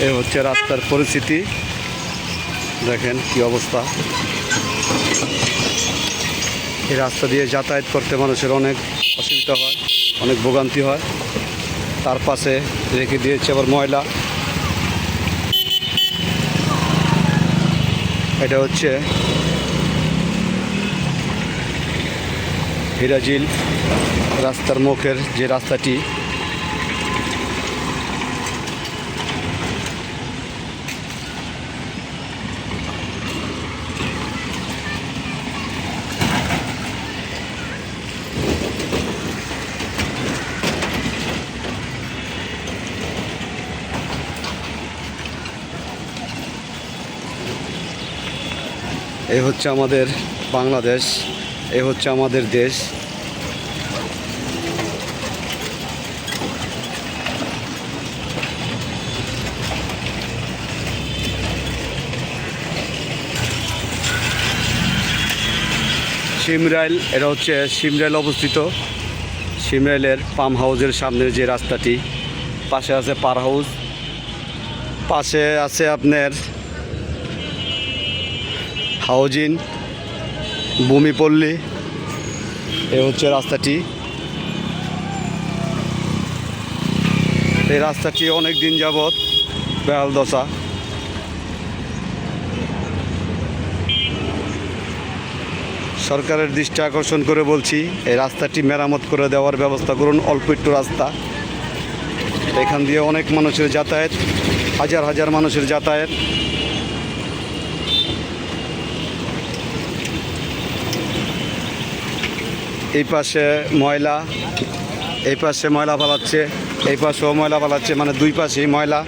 এই হচ্ছে রাস্তার পরিস্থিতি, দেখেন কি অবস্থা। এই রাস্তা দিয়ে যাতায়াত করতে মানুষের অনেক অসুবিধা হয়, অনেক ভোগান্তি হয়। তার পাশে রেখে দিয়েছে আবার ময়লা। এটা হচ্ছে হিরাজিল রাস্তার মুখের যে রাস্তাটি, এই হচ্ছে আমাদের বাংলাদেশ, এই হচ্ছে আমাদের দেশ। সিমরাইল, এটা হচ্ছে সিমরাইল অবস্থিত। সিমরাইলের পাম্প হাউসের সামনের যে রাস্তাটি, পাশে আছে পার হাউস, পাশে আছে আপনার হাউজিং, ভূমিপল্লী। এ হচ্ছে রাস্তাটি। এই রাস্তাটি অনেক দিন যাবৎ বেহাল দশা। সরকারের দৃষ্টি আকর্ষণ করে বলছি, এই রাস্তাটি মেরামত করে দেওয়ার ব্যবস্থা করুন। অল্প একটু রাস্তা, এখান দিয়ে অনেক মানুষের যাতায়াত, হাজার হাজার মানুষের যাতায়াত। এই পাশে ময়লা, এই পাশে ময়লা ফালাচ্ছে, এই পাশেও ময়লা ফালাচ্ছে, মানে দুই পাশেই ময়লা।